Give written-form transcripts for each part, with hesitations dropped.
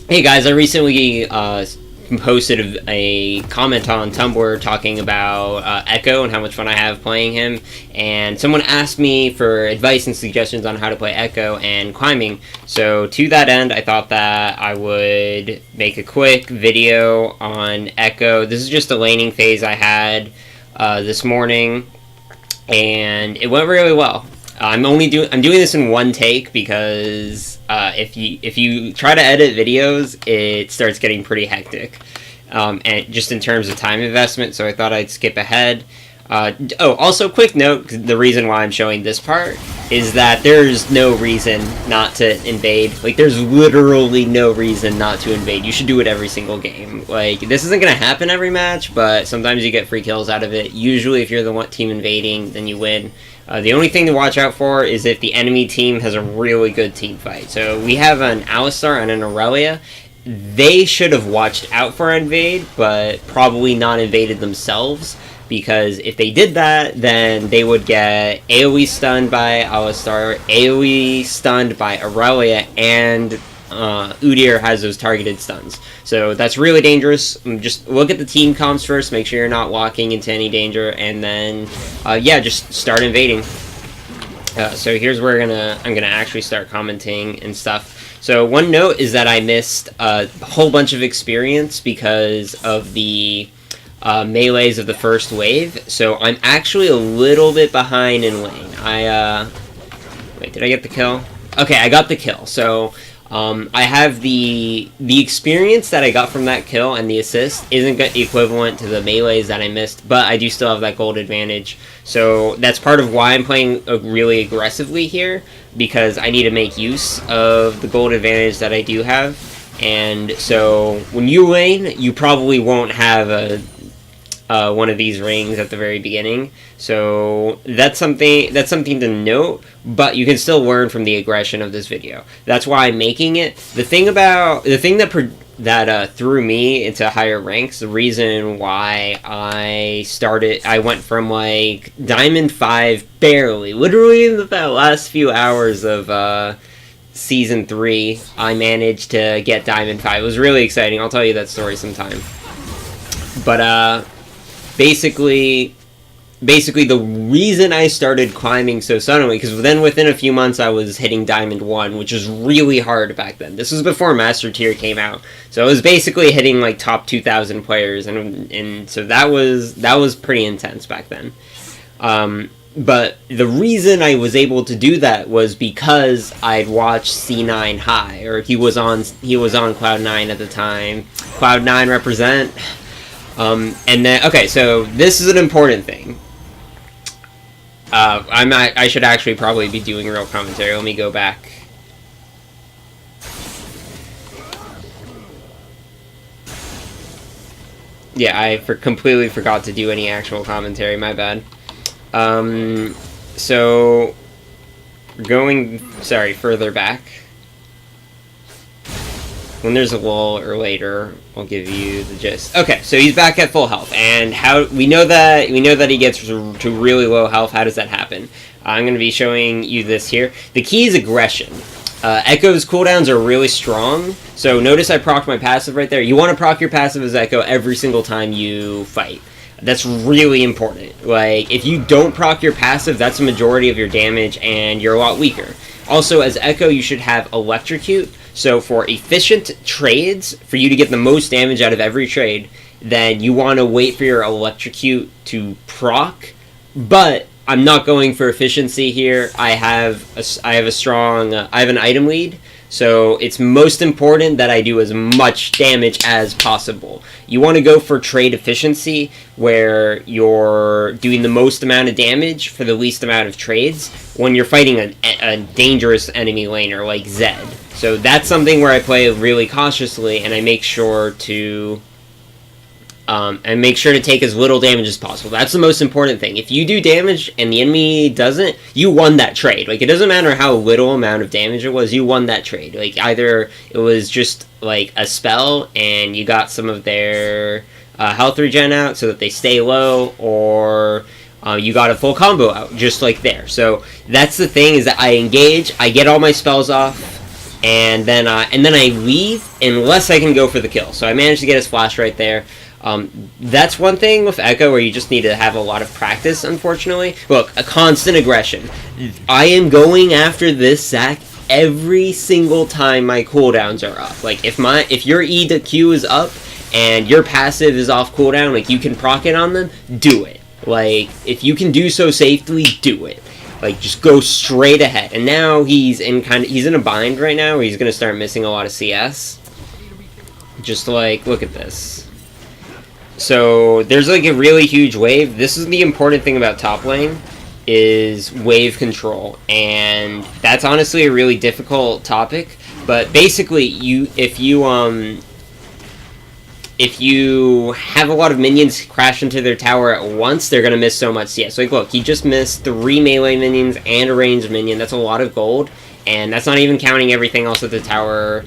Hey guys, I recently posted a comment on Tumblr talking about Ekko and how much fun I have playing him, and someone asked me for advice and suggestions on how to play Ekko and climbing. So to that end, I thought that I would make a quick video on Ekko. This is just a laning phase I had this morning, and it went really well. I'm doing this in one take because if you try to edit videos, it starts getting pretty hectic, and just in terms of time investment. So I thought I'd skip ahead. Also, quick note: the reason why I'm showing this part is that there's no reason not to invade. Like, there's literally no reason not to invade. You should do it every single game. Like, this isn't gonna happen every match, but sometimes you get free kills out of it. Usually, if you're the one team invading, then you win. The only thing to watch out for is if the enemy team has a really good team fight. So we have an Alistar and an Aurelia. They should have watched out for invade, but probably not invaded themselves, because if they did that, then they would get AoE stunned by Alistar, AoE stunned by Aurelia, and Udyr has those targeted stuns. So that's really dangerous. Just look at the team comps first, make sure you're not walking into any danger, and then yeah, just start invading. So here's where I'm gonna actually start commenting and stuff. So one note is that I missed a whole bunch of experience because of the melees of the first wave. So I'm actually a little bit behind in lane. Wait, did I get the kill? Okay, I got the kill. So I have the experience that I got from that kill, and the assist isn't equivalent to the melees that I missed, but I do still have that gold advantage. So that's part of why I'm playing really aggressively here, because I need to make use of the gold advantage that I do have. And so when you lane, you probably won't have one of these rings at the very beginning, so that's something to note. But you can still learn from the aggression of this video. That's why I'm making it. The thing that threw me into higher ranks, the reason why I went from like Diamond 5 barely, literally in the last few hours of Season 3, I managed to get Diamond 5. It was really exciting. I'll tell you that story sometime. But basically the reason I started climbing so suddenly, because then within a few months I was hitting Diamond 1, which was really hard back then. This was before Master Tier came out, so I was basically hitting like top 2,000 players, and so that was pretty intense back then. But the reason I was able to do that was because I'd watched C9 High, or he was on Cloud9 at the time. Cloud9 represent. And then, okay, so this is an important thing. I should actually probably be doing real commentary. Let me go back. Yeah, I completely forgot to do any actual commentary, my bad. So, further back. When there's a lull or later, I'll give you the gist. Okay, so he's back at full health, and how we know that he gets to really low health. How does that happen? I'm going to be showing you this here. The key is aggression. Ekko's cooldowns are really strong, so notice I procced my passive right there. You want to proc your passive as Ekko every single time you fight. That's really important. Like, if you don't proc your passive, that's the majority of your damage, and you're a lot weaker. Also, as Ekko, you should have Electrocute. So for efficient trades, for you to get the most damage out of every trade, then you want to wait for your Electrocute to proc. But I'm not going for efficiency here. I have an item lead, so it's most important that I do as much damage as possible. You want to go for trade efficiency, where you're doing the most amount of damage for the least amount of trades when you're fighting a dangerous enemy laner like Zed. So that's something where I play really cautiously, and I make sure to take as little damage as possible. That's the most important thing. If you do damage and the enemy doesn't, you won that trade. Like, it doesn't matter how little amount of damage it was, you won that trade. Like, either it was just like a spell and you got some of their health regen out so that they stay low, or you got a full combo out, just like there. So that's the thing, is that I engage, I get all my spells off, and then I leave unless I can go for the kill. So I managed to get his flash right there. That's one thing with Ekko where you just need to have a lot of practice, unfortunately. Look, a constant aggression. I am going after this Zac every single time my cooldowns are up. Like, if your E to Q is up and your passive is off cooldown, like, you can proc it on them, do it. Like, if you can do so safely, do it. Like, just go straight ahead. And now he's in a bind right now where he's going to start missing a lot of CS. Just, like, look at this. So, there's, like, a really huge wave. This is the important thing about top lane, is wave control. And that's honestly a really difficult topic. But basically, if you have a lot of minions crash into their tower at once, they're going to miss so much CS. Like, look, he just missed 3 melee minions and a ranged minion. That's a lot of gold. And that's not even counting everything else that the tower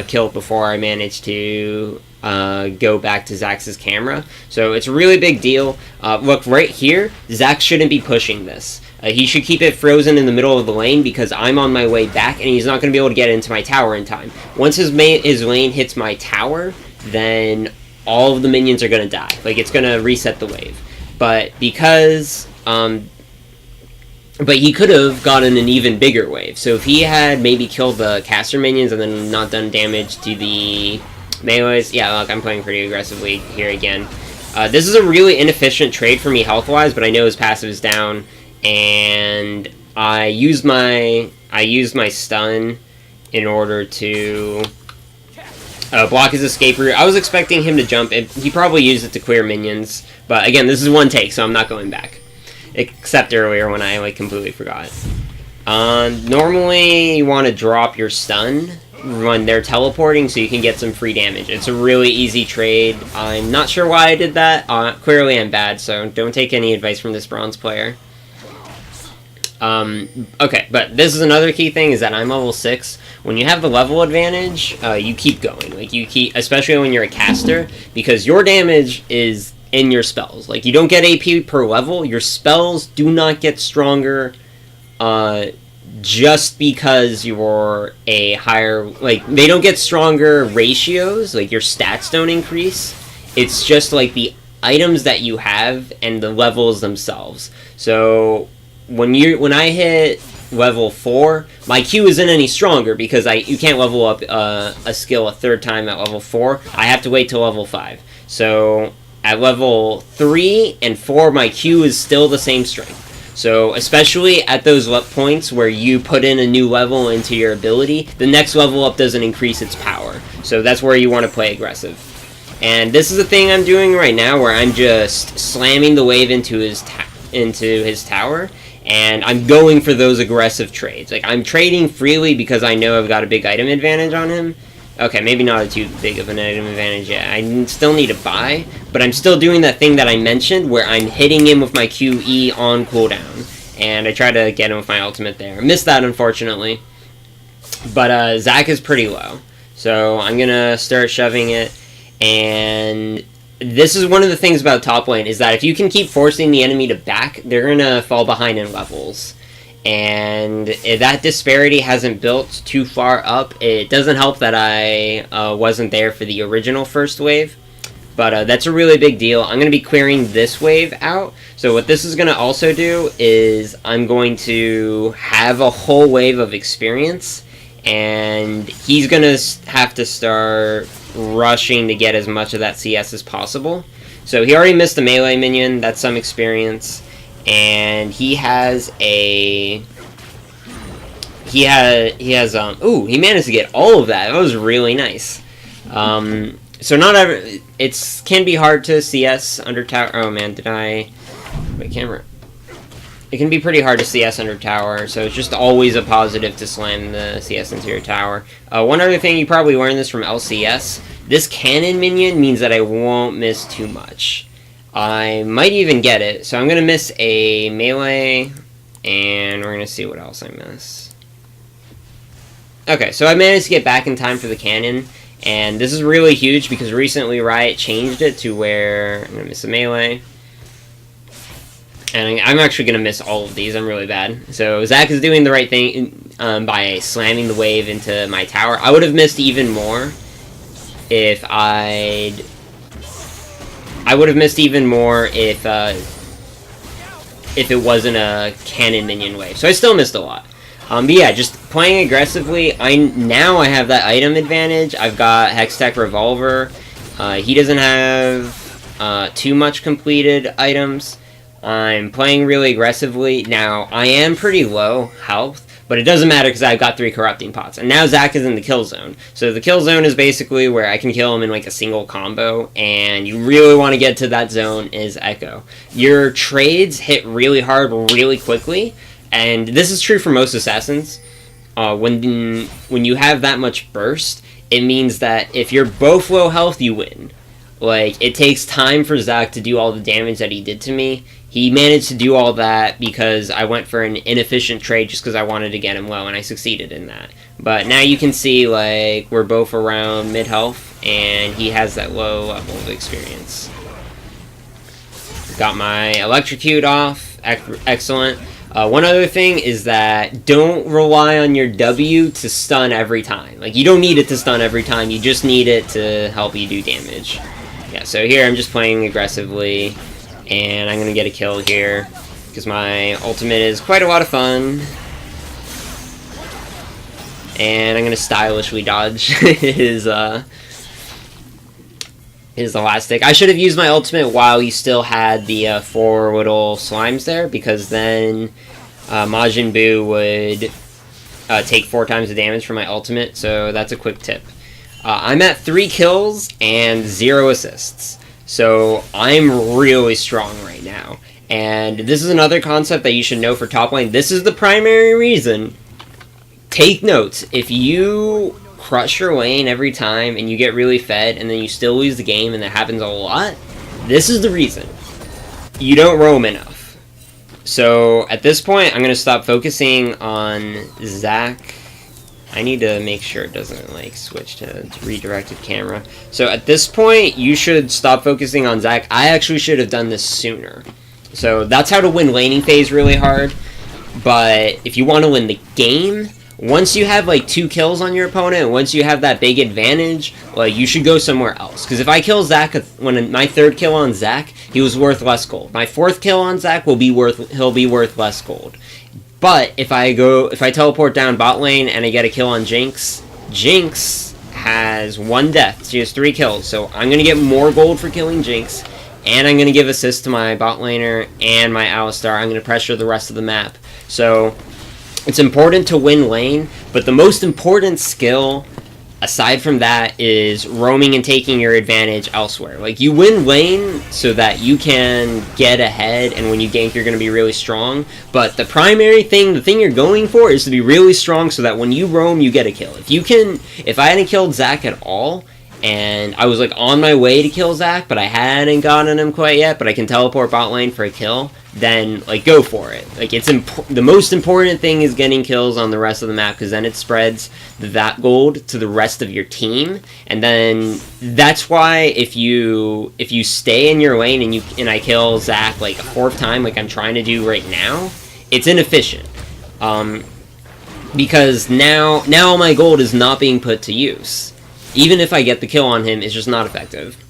killed before I managed to go back to Zac's camera. So it's a really big deal. Look, right here, Zac shouldn't be pushing this. He should keep it frozen in the middle of the lane because I'm on my way back and he's not going to be able to get into my tower in time. Once his lane hits my tower, then all of the minions are going to die. Like, it's going to reset the wave. But because... but he could have gotten an even bigger wave. So if he had maybe killed the caster minions and then not done damage to the melees... Yeah, look, I'm playing pretty aggressively here again. This is a really inefficient trade for me health-wise, but I know his passive is down. And I used my stun in order to... block his escape route. I was expecting him to jump, and he probably used it to clear minions. But again, this is one take, so I'm not going back. Except earlier when I, like, completely forgot. Normally, you want to drop your stun when they're teleporting so you can get some free damage. It's a really easy trade. I'm not sure why I did that. Clearly I'm bad, so don't take any advice from this bronze player. Okay, but this is another key thing, is that I'm level 6. When you have the level advantage, you keep going. Like, you keep, especially when you're a caster, because your damage is in your spells. Like, you don't get AP per level. Your spells do not get stronger, just because you're a higher, like, they don't get stronger ratios. Like, your stats don't increase. It's just, like, the items that you have and the levels themselves. So... When I hit level 4, my Q isn't any stronger because you can't level up a skill a third time at level 4. I have to wait till level 5. So at level 3 and 4, my Q is still the same strength. So especially at those points where you put in a new level into your ability, the next level up doesn't increase its power. So that's where you want to play aggressive. And this is the thing I'm doing right now, where I'm just slamming the wave into his tower. And I'm going for those aggressive trades. Like, I'm trading freely because I know I've got a big item advantage on him. Okay, maybe not too big of an item advantage yet. I still need to buy, but I'm still doing that thing that I mentioned where I'm hitting him with my QE on cooldown. And I try to get him with my ultimate there. I missed that, unfortunately. But Zac is pretty low. So I'm going to start shoving it. And... this is one of the things about top lane, is that if you can keep forcing the enemy to back, they're going to fall behind in levels. And that disparity hasn't built too far up. It doesn't help that I wasn't there for the original first wave. But that's a really big deal. I'm going to be clearing this wave out. So what this is going to also do is I'm going to have a whole wave of experience. And he's going to have to start rushing to get as much of that CS as possible. So he already missed a melee minion. That's some experience. And he has a... Ooh, he managed to get all of that. That was really nice. So not every... It can be hard to CS under tower... Oh, man, did I... Wait, camera... It can be pretty hard to CS under tower, so it's just always a positive to slam the CS into your tower. One other thing, you probably learned this from LCS. This cannon minion means that I won't miss too much. I might even get it, so I'm going to miss a melee, and we're going to see what else I miss. Okay, so I managed to get back in time for the cannon, and this is really huge because recently Riot changed it to where I'm going to miss a melee. And I'm actually going to miss all of these. I'm really bad. So Zac is doing the right thing. by slamming the wave into my tower. I would have missed even more if I would have missed even more if it wasn't a cannon minion wave. So I still missed a lot. But yeah, just playing aggressively. Now I have that item advantage. I've got Hextech Revolver. He doesn't have too much completed items. I'm playing really aggressively. Now, I am pretty low health, but it doesn't matter because I've got 3 Corrupting Pots. And now Zac is in the kill zone. So the kill zone is basically where I can kill him in like a single combo, and you really want to get to that zone is Ekko. Your trades hit really hard really quickly, and this is true for most assassins. When you have that much burst, it means that if you're both low health, you win. Like, it takes time for Zac to do all the damage that he did to me. He managed to do all that because I went for an inefficient trade just because I wanted to get him low, and I succeeded in that. But now you can see, like, we're both around mid-health, and he has that low level of experience. Got my Electrocute off. Excellent. One other thing is that don't rely on your W to stun every time. Like, you don't need it to stun every time, you just need it to help you do damage. Yeah, so here I'm just playing aggressively, and I'm going to get a kill here, because my ultimate is quite a lot of fun. And I'm going to stylishly dodge his elastic. I should have used my ultimate while he still had the 4 little slimes there, because then Majin Buu would take 4 times the damage from my ultimate, so that's a quick tip. I'm at 3 kills and 0 assists, so I'm really strong right now. And this is another concept that you should know for top lane. This is the primary reason. Take notes. If you crush your lane every time and you get really fed and then you still lose the game, and that happens a lot, this is the reason. You don't roam enough. So at this point, I'm going to stop focusing on Zac. I need to make sure it doesn't like switch to redirected camera. So at this point, you should stop focusing on Zac. I actually should have done this sooner. So that's how to win laning phase really hard. But if you want to win the game, once you have like 2 kills on your opponent, and once you have that big advantage, like, you should go somewhere else. Because if I kill Zac, when my 3rd kill on Zac, he was worth less gold. My 4th kill on Zac he'll be worth less gold. But if I teleport down bot lane and I get a kill on Jinx, Jinx has 1 death. She has 3 kills. So I'm going to get more gold for killing Jinx, and I'm going to give assist to my bot laner and my Alistar. I'm going to pressure the rest of the map. So it's important to win lane, but the most important skill, aside from that, is roaming and taking your advantage elsewhere. Like, you win lane so that you can get ahead, and when you gank, you're going to be really strong. But the primary thing, the thing you're going for, is to be really strong so that when you roam, you get a kill. If I hadn't killed Zac at all, and I was like on my way to kill Zac, but I hadn't gotten him quite yet, but I can teleport bot lane for a kill, then like go for it. Like, it's the most important thing is getting kills on the rest of the map, because then it spreads that gold to the rest of your team, and then that's why if you stay in your lane and I kill Zac like a 4th time, like I'm trying to do right now, it's inefficient. Because now my gold is not being put to use. Even if I get the kill on him, it's just not effective.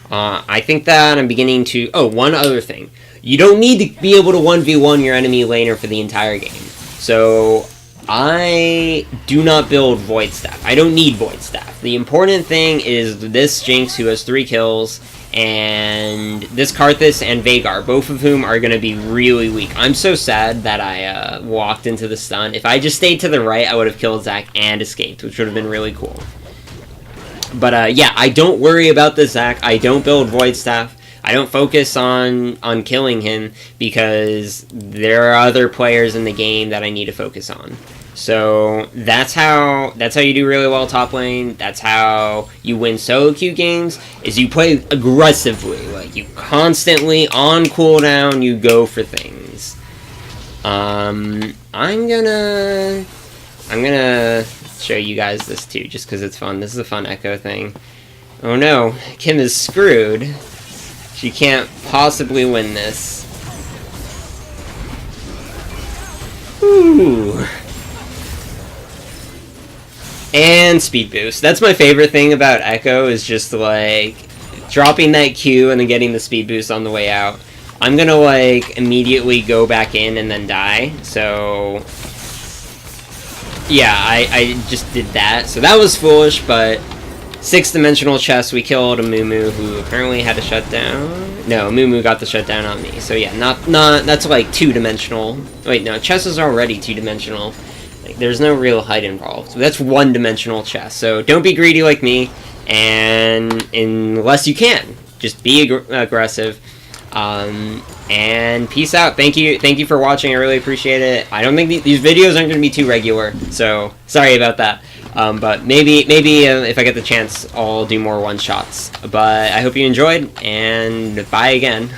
I think that I'm beginning to... Oh, one other thing. You don't need to be able to 1v1 your enemy laner for the entire game. So, I do not build Void Staff. I don't need Void Staff. The important thing is this Jinx, who has 3 kills, and this Karthus and Veigar, both of whom are going to be really weak. I'm so sad that I walked into the stun. If I just stayed to the right, I would have killed Zac and escaped, which would have been really cool. But yeah, I don't worry about the Zac. I don't build Void Staff. I don't focus on killing him, because there are other players in the game that I need to focus on. So that's how you do really well top lane. That's how you win solo queue games, is you play aggressively. Like, you constantly, on cooldown, you go for things. I'm gonna show you guys this too, just because it's fun. This is a fun Ekko thing. Oh no, Kim is screwed. She can't possibly win this. Ooh. And speed boost. That's my favorite thing about Ekko, is just like dropping that Q and then getting the speed boost on the way out. I'm gonna like immediately go back in and then die. So yeah, I just did that. So that was foolish, but 6-dimensional chess, we killed a Moo who apparently had a shutdown. No, Moo got the shutdown on me. So yeah, not that's like 2-dimensional. Wait, no, chess is already 2-dimensional. Like, there's no real height involved. So that's 1-dimensional chess. So don't be greedy like me, and unless you can, just be aggressive. And peace out. Thank you for watching. I really appreciate it. I don't think these videos aren't going to be too regular, so sorry about that. But maybe if I get the chance, I'll do more one-shots. But I hope you enjoyed, and bye again.